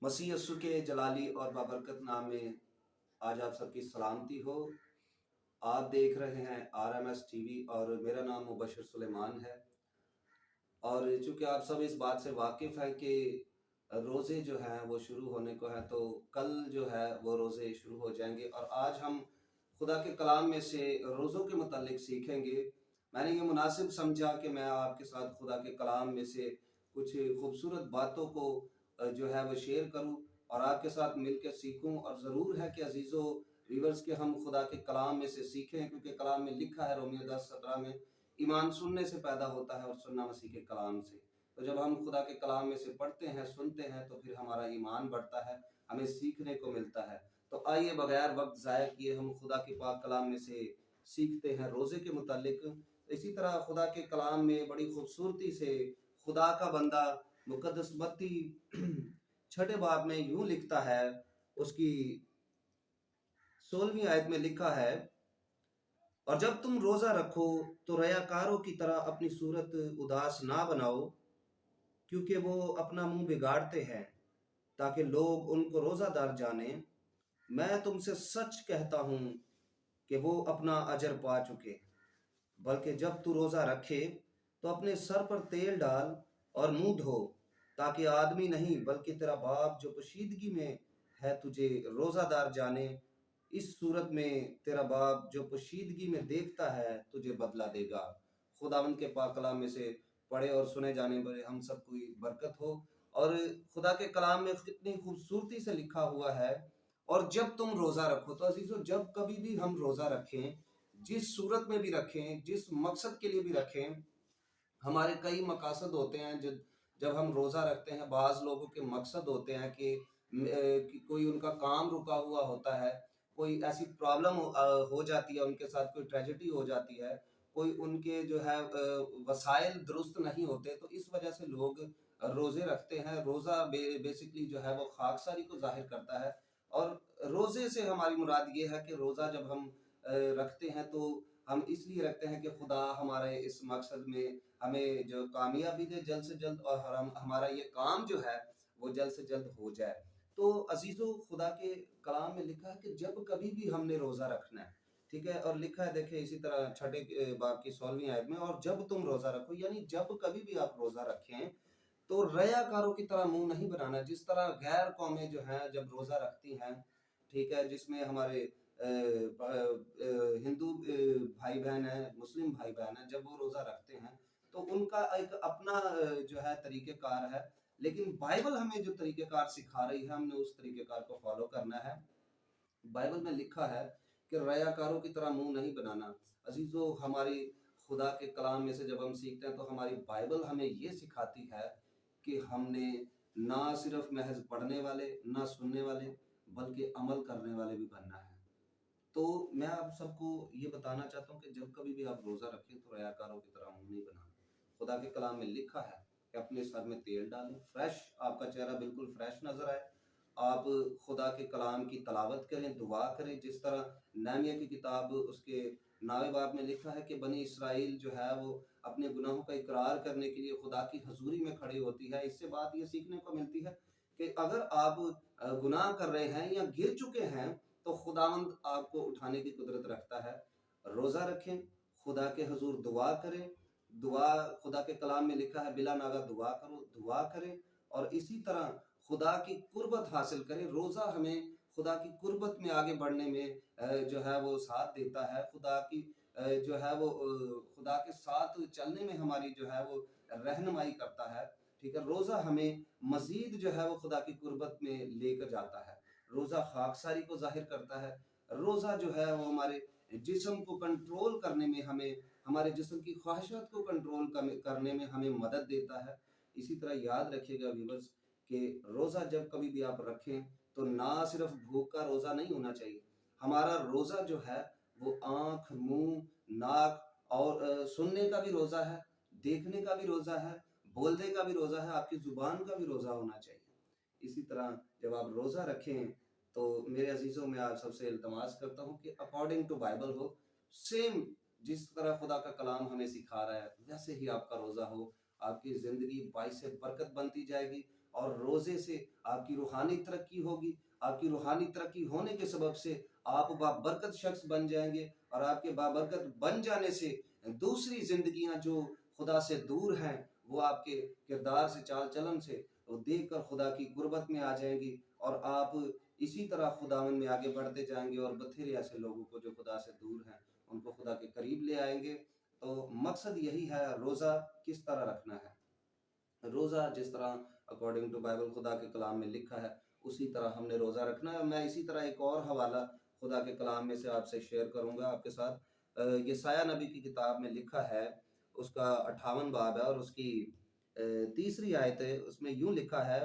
मसीह यस्सु के जलाली और बाबरकत नाम में आज आप सबकी सलामती हो। आप देख रहे हैं आरएमएस टीवी और मेरा नाम मुबशर सुलेमान है। और चूंकि आप सब इस बात से वाकिफ हैं कि रोज़े जो हैं वो शुरू होने को हैं, तो कल जो है वो रोज़े शुरू हो जाएंगे और आज हम खुदा के कलाम में से रोज़ों के मुतालिक सीखेंगे। मैंने ये मुनासिब समझा कि मैं आपके साथ खुदा के कलाम में से कुछ खूबसूरत बातों को जो है वो शेयर करूं और आपके साथ मिलकर सीखूं। और ज़रूर है कि अजीज़ों व्यूअर्स के हम खुदा के कलाम में से सीखें, क्योंकि कलाम में लिखा है रोमियो 10:17 में, ईमान सुनने से पैदा होता है और सुनना मसीह के कलाम से। तो जब हम खुदा के कलाम में से पढ़ते हैं, सुनते हैं, तो फिर हमारा ईमान बढ़ता है, हमें सीखने को मिलता है। तो आइए बगैर वक्त ज़ाया किए हम खुदा के पाक कलाम में से सीखते हैं रोज़े के मुतालिक। इसी तरह खुदा के कलाम में बड़ी खूबसूरती से खुदा का बंदा मुकद्दस मत्ती 6 बाब में यूं लिखता है, उसकी 16वीं आयत में लिखा है, और जब तुम रोजा रखो तो रयाकारों की तरह अपनी सूरत उदास ना बनाओ, क्योंकि वो अपना मुंह बिगाड़ते हैं ताकि लोग उनको रोजादार जाने। मैं तुमसे सच कहता हूं कि वो अपना अजर पा चुके। बल्कि जब तू रोजा रखे तो अपने सर पर तेल डाल और मुंह धो, ताकि आदमी नहीं बल्कि तेरा बाप जो पोशीदगी में है तुझे रोजादार जाने। इस सूरत में तेरा बाप जो पोशीदगी में देखता है तुझे बदला देगा। खुदावंद के पाक कलाम में से पढ़े और सुने जाने पर हम सबको बरकत हो। और खुदा के कलाम में कितनी खूबसूरती से लिखा हुआ है, और जब तुम रोजा रखो। तो अजीजों, जब कभी भी हम रोजा रखें, जिस सूरत में भी रखें, जिस मकसद के लिए भी रखें, हमारे कई मकासद होते हैं। जब हम रोज़ा रखते हैं, बाज़ लोगों के मकसद होते हैं कि कोई उनका काम रुका हुआ होता है, कोई ऐसी प्रॉब्लम हो जाती है, उनके साथ कोई ट्रेजेडी हो जाती है, कोई उनके जो है वसाइल दुरुस्त नहीं होते, तो इस वजह से लोग रोज़े रखते हैं। रोज़ा बेसिकली जो है वो खाकसारी को ज़ाहिर करता है। और रोज़े से हमारी मुराद ये है कि रोज़ा जब हम रखते हैं, तो हम इसलिए रखते हैं कि खुदा हमारे इस मकसद में हमें जो कामयाबी दे जल्द से जल्द, और हम हमारा ये काम जो है वो जल्द से जल्द हो जाए। तो अजीजों, खुदा के कलाम में लिखा है कि जब कभी भी हमने रोजा रखना है, ठीक है। और लिखा है, देखिए इसी तरह 6 बाब की 16वीं आयत में, और जब तुम रोजा रखो, यानी जब कभी भी आप रोजा रखें तो रयाकारों की तरह मुंह नहीं बनाना। जिस तरह गैर कौमें जो हैं जब रोजा रखती हैं, ठीक है, जिसमें हमारे हिंदू भाई बहन है, मुस्लिम भाई बहन है, जब वो रोजा रखते हैं तो उनका एक अपना जो है तरीक़ेकार है। लेकिन बाइबल हमें जो तरीक़ेकार सिखा रही है, हमने उस तरीक़ेकार को फॉलो करना है। बाइबल में लिखा है कि रयाकारों की तरह मुंह नहीं बनाना। अजीजों, हमारी खुदा के कलाम में से जब हम सीखते हैं, तो हमारी बाइबल हमें ये सिखाती है कि हमने ना सिर्फ महज पढ़ने वाले, ना सुनने वाले, बल्कि अमल करने वाले भी बनना है। तो मैं आप सबको ये बताना चाहता हूँ कि जब कभी भी आप रोज़ा रखें तो रयाकारों की तरह मुँह नहीं बनाना। खुदा के कलाम में लिखा है कि अपने सर में तेल डालें, फ्रेश, आपका चेहरा बिल्कुल फ्रेश नज़र आए। आप खुदा के कलाम की तलावत करें, दुआ करें। जिस तरह नहमिया की किताब उसके 9वें बाब में लिखा है कि बनी इसराइल जो है वो अपने गुनाहों का इकरार करने के लिए खुदा की हज़ूरी में खड़ी होती है। इससे बात ये सीखने को मिलती है कि अगर आप गुनाह कर रहे हैं या गिर चुके हैं, तो खुदावंद आपको उठाने की कुदरत रखता है। रोज़ा रखें, खुदा के हुज़ूर दुआ करें। दुआ, खुदा के कलाम में लिखा है, बिला नागा दुआ करो, दुआ करें। और इसी तरह खुदा की कुर्बत हासिल करें। रोज़ा हमें खुदा की कुर्बत में आगे बढ़ने में जो है वो साथ देता है। खुदा की जो है वो खुदा के साथ चलने में हमारी जो है वो रहनुमाई करता है, ठीक है। रोज़ा हमें मज़ीद जो है वो खुदा की कुर्बत में लेकर जाता है। रोज़ा खाकसारी को ज़ाहिर करता है। रोज़ा जो है वो हमारे जिस्म को कंट्रोल करने में हमें, हमारे जिस्म की ख्वाहिशात को कंट्रोल करने में हमें मदद देता है। इसी तरह याद रखिएगा व्यूअर्स कि रोज़ा जब कभी भी आप रखें, तो ना सिर्फ भूख का रोज़ा नहीं होना चाहिए। हमारा रोज़ा जो है वो आँख, मुँह, नाक और सुनने का भी रोज़ा है, देखने का भी रोज़ा है, बोलने का भी रोज़ा है, आपकी ज़ुबान का भी रोज़ा होना चाहिए। इसी तरह जब आप रोज़ा रखें, तो मेरे अजीज़ों, मैं आप सबसे इल्तमास करता हूँ कि अकॉर्डिंग टू बाइबल हो, सेम जिस तरह खुदा का कलाम हमें सिखा रहा है, वैसे ही आपका रोज़ा हो। आपकी ज़िंदगी बाइसे बरकत बनती जाएगी। और रोज़े से आपकी रूहानी तरक्की होगी। आपकी रूहानी तरक्की होने के सबब से आप बाबरकत शख्स बन जाएँगे और आपके बाबरकत बन जाने से दूसरी ज़िंदगियाँ जो खुदा से दूर हैं, वो आपके किरदार से, चाल-चलन से वो देखकर खुदा की कुर्बत में आ जाएँगी और आप इसी तरह खुदावंद में आगे बढ़ते जाएँगे और बथेरे ऐसे लोगों को जो खुदा से दूर हैं, उनको खुदा के करीब ले आएँगे। तो मकसद यही है, रोज़ा किस तरह रखना है। रोज़ा जिस तरह अकॉर्डिंग टू बाइबल खुदा के कलाम में लिखा है, उसी तरह हमने रोज़ा रखना है। मैं इसी तरह एक और हवाला खुदा के कलाम में से आपसे शेयर करूँगा आपके साथ। यशायाह नबी की किताब में लिखा है, उसका 58 बाब है और उसकी तीसरी आयत है, उसमें यूँ लिखा है,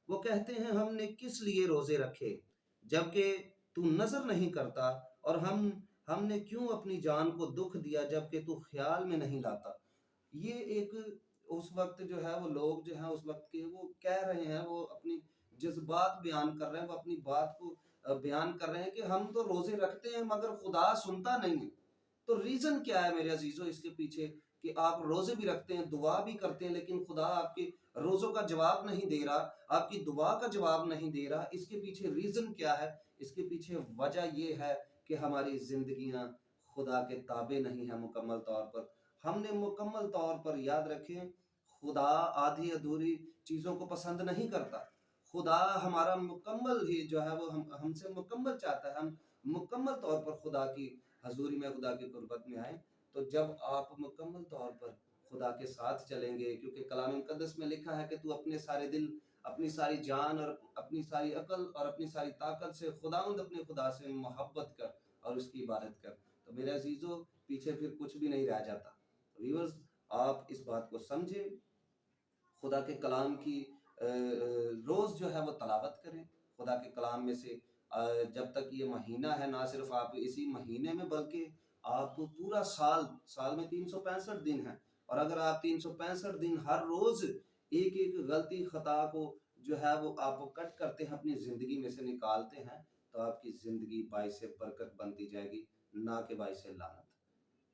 वो कहते हैं हमने किस लिए रोज़े रखे, जबकि तू नज़र नहीं करता, और हमने क्यों अपनी जान को दुःख दिया जबकि तू ख़्याल में नहीं लाता। ये एक उस वक़्त जो है वो लोग जो हैं उस वक़्त के वो कह रहे हैं, वो अपनी जज़्बात बयान कर रहे हैं, वो अपनी बात को बयान कर रहे हैं कि हम तो रोज़े रखते हैं मगर खुदा सुनता नहीं है। तो रीज़न क्या है मेरे अज़ीज़ों इसके पीछे, कि आप रोज़े भी रखते हैं, दुआ भी करते हैं, लेकिन खुदा आपके रोज़ों का जवाब नहीं दे रहा, आपकी दुआ का जवाब नहीं दे रहा। इसके पीछे रीज़न क्या है? इसके पीछे वजह ये है कि हमारी ज़िंदगियाँ खुदा के ताबे नहीं हैं मुकम्मल तौर पर। हमने मुकम्मल तौर पर याद रखें, खुदा आधी अधूरी चीज़ों को पसंद नहीं करता। खुदा हमारा मुकम्मल ही जो है वो हमसे मुकम्मल चाहता है। हम मुकम्मल तौर पर खुदा की हज़ूरी में, खुदा की कुर्बत में आएँ। तो जब आप मुकम्मल तौर पर खुदा के साथ चलेंगे, क्योंकि कलाम मुक़द्दस में लिखा है कि तू अपने सारे दिल, अपनी सारी जान और अपनी सारी अक़ल और अपनी सारी ताकत से खुदावंद अपने खुदा से मोहब्बत कर और उसकी इबादत कर। तो मेरे अज़ीज़ों, पीछे फिर कुछ भी नहीं रह जाता। व्यूअर्स, आप इस बात को समझें, खुदा के कलाम की रोज़ जो है वो तलावत करें। खुदा के कलाम में से जब तक ये महीना है, ना सिर्फ़ आप इसी महीने में बल्कि आप पूरा साल, साल में 365 दिन हैं, और अगर आप 365 दिन हर रोज़ एक-एक गलती ख़ता को जो है वो आप कट करते हैं, अपनी ज़िंदगी में से निकालते हैं, तो आपकी ज़िंदगी बाइसे बरकत बनती जाएगी, ना कि बाइसे लानत।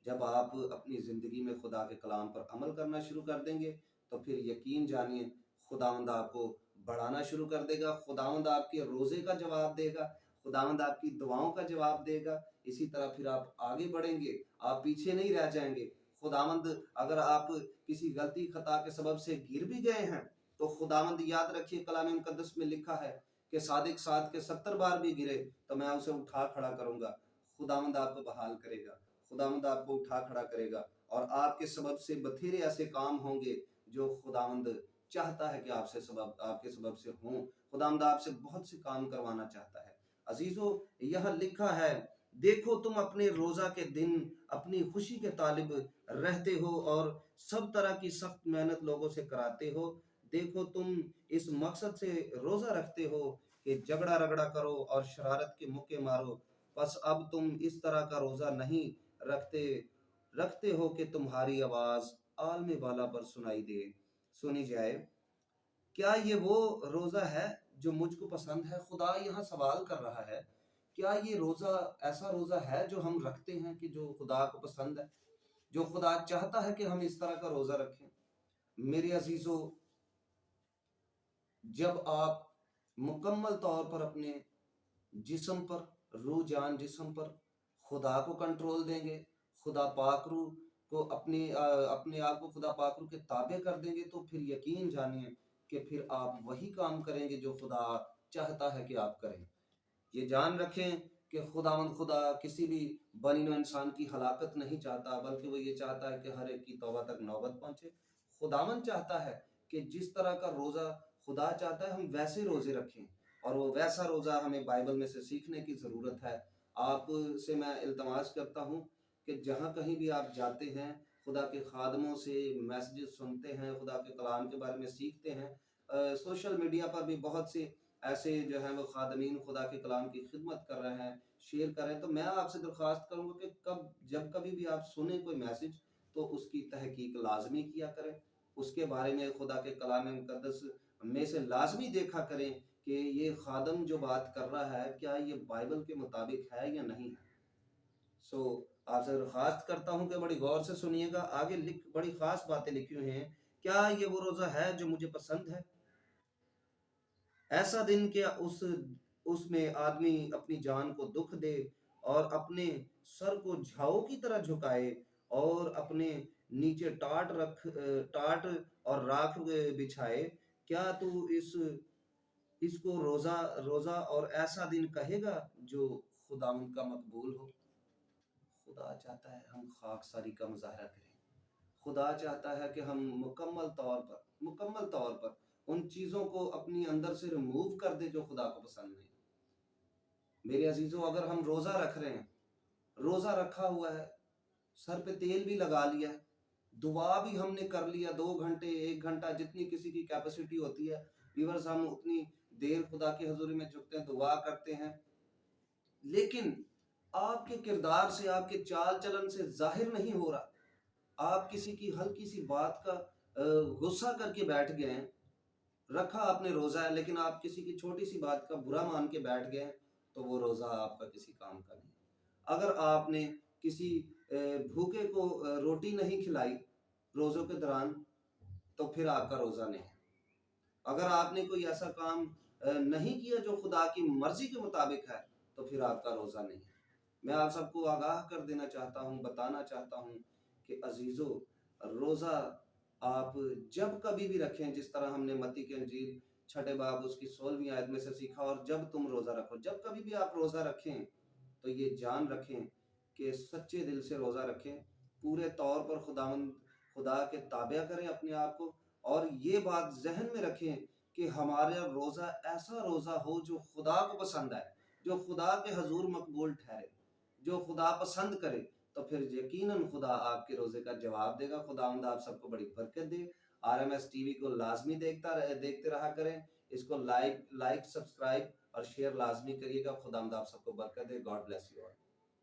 जब आप अपनी ज़िंदगी में खुदा के कलाम पर अमल करना शुरू कर देंगे, तो फिर यकीन जानिए खुदावंद आपको बढ़ाना शुरू कर देगा, खुदावंद आपके रोज़े का जवाब देगा, खुदावंद आपकी दुआओं का जवाब देगा। इसी तरह फिर आप आगे बढ़ेंगे, आप पीछे नहीं रह जाएँगे। खुदावंद, अगर आप किसी गलती खता के सबब से गिर भी गए हैं, तो खुदावंद याद रखिए कलाम मुक़द्दस में लिखा है कि सादिक साद के 70 बार भी गिरे, तो मैं उसे उठा खड़ा करूँगा। खुदावंद आपको बहाल करेगा। खुदावंद आपको उठा खड़ा करेगा और आपके सबब से बथेरे ऐसे काम होंगे जो खुदावंद चाहता है कि आपके सबब से हों। खुदावंद आपसे बहुत से काम करवाना चाहता है। अजीजों, यह लिखा है, देखो तुम अपने रोजा के दिन अपनी खुशी के तालिब रहते हो और सब तरह की सख्त मेहनत लोगों से कराते हो। देखो तुम इस मकसद से रोजा रखते हो कि झगड़ा रगड़ा करो और शरारत के मुक्के मारो। बस अब तुम इस तरह का रोजा नहीं रखते रखते हो कि तुम्हारी आवाज आलमे बाला पर सुनी जाए। क्या ये वो रोजा है जो मुझको पसंद है? खुदा यहाँ सवाल कर रहा है, क्या ये रोजा ऐसा रोजा है जो हम रखते हैं कि जो खुदा को पसंद है, जो खुदा चाहता है कि हम इस तरह का रोजा रखें? मेरे अजीजों, जब आप मुकम्मल तौर पर अपने जिस्म पर, रूह जान जिस्म पर खुदा को कंट्रोल देंगे, खुदा पाक रूह को अपने आप को खुदा पाक रूह के ताबे कर देंगे, तो फिर यकीन जानिए कि फिर आप वही काम करेंगे जो खुदा चाहता है कि आप करें। ये जान रखें कि खुदा किसी भी बनी नौ इंसान की हलाकत नहीं चाहता, बल्कि वो ये चाहता है कि हर एक की तौबा तक नौबत पहुंचे। खुदावन चाहता है कि जिस तरह का रोज़ा खुदा चाहता है हम वैसे रोज़े रखें, और वो वैसा रोज़ा हमें बाइबल में से सीखने की ज़रूरत है। आपसे मैं इल्तमास करता हूँ कि जहाँ कहीं भी आप जाते हैं, खुदा के खादमों से मैसेजेस सुनते हैं, खुदा के कलाम के बारे में सीखते हैं। सोशल मीडिया पर भी बहुत से ऐसे जो हैं वो खादमीन खुदा के कलाम की खिदमत कर रहे हैं, शेयर कर रहे हैं। तो मैं आपसे दरख्वास्त करूँगा कि जब कभी भी आप सुने कोई मैसेज, तो उसकी तहकीक लाजमी किया करें। उसके बारे में खुदा के कलाम मुक़द्दस में से लाजमी देखा करें कि ये खादम जो बात कर रहा है, क्या ये बाइबल के मुताबिक है या नहीं है। सो आपसे दरख्वास्त करता हूँ कि बड़ी गौर से सुनिएगा। आगे बड़ी ख़ास बातें लिखी हुई हैं। क्या ये वो रोज़ा है जो मुझे पसंद है? ऐसा दिन क्या उसमें आदमी अपनी जान को दुख दे और अपने सर को झाओ की तरह झुकाए और अपने नीचे टाट और राख बिछाए। क्या तू इसको रोजा रोजा और ऐसा दिन कहेगा जो खुदावंद का मकबूल हो? खुदा चाहता है हम खाकसारी का मुजाहरा करें। खुदा चाहता है कि हम मुकम्मल तौर पर उन चीजों को अपनी अंदर से रिमूव कर दे जो खुदा को पसंद नहीं। मेरे अजीजों, अगर हम रोजा रख रहे हैं, रोजा रखा हुआ है, सर पे तेल भी लगा लिया है, दुआ भी हमने कर लिया, 2 घंटे 1 घंटा जितनी किसी की कैपेसिटी होती है व्यूअर्स, हम उतनी देर खुदा की हजूरी में झुकते हैं, दुआ करते हैं, लेकिन आपके किरदार से, आपके चाल चलन से जाहिर नहीं हो रहा। आप किसी की हल्की सी बात का गुस्सा करके बैठ गए हैं, रखा आपने रोजा है, लेकिन आप किसी की छोटी सी बात का बुरा मान के बैठ गए हैं, तो वो रोजा आपका किसी काम का नहीं। अगर आपने किसी भूखे को रोटी नहीं खिलाई रोजों के दौरान, तो फिर आपका रोजा नहीं। अगर आपने कोई ऐसा काम नहीं किया जो खुदा की मर्जी के मुताबिक है, तो फिर आपका रोजा नहीं। मैं आप सबको आगाह कर देना चाहता हूँ, बताना चाहता हूँ कि अजीजों, रोजा आप जब कभी भी रखें, जिस तरह हमने मत्ती की इंजील 6 बाब उसकी 16वीं आयत में से सीखा, और जब तुम रोजा रखो, जब कभी भी आप रोजा रखें तो ये जान रखें कि सच्चे दिल से रोजा रखें, पूरे तौर पर खुदा के ताबे करें अपने आप को, और ये बात जहन में रखें कि हमारा रोजा ऐसा रोजा हो जो खुदा को पसंद आए, जो खुदा के हजूर मकबूल ठहरे, जो खुदा पसंद करे, तो फिर यकीनन खुदा आपके रोजे का जवाब देगा। खुदावंद आप सबको बड़ी बरकत दे। आरएमएस टीवी को लाजमी देखते रहा करें, इसको लाइक सब्सक्राइब और शेयर लाजमी करिएगा। खुदावंद आप सबको बरकत दे। God bless you all.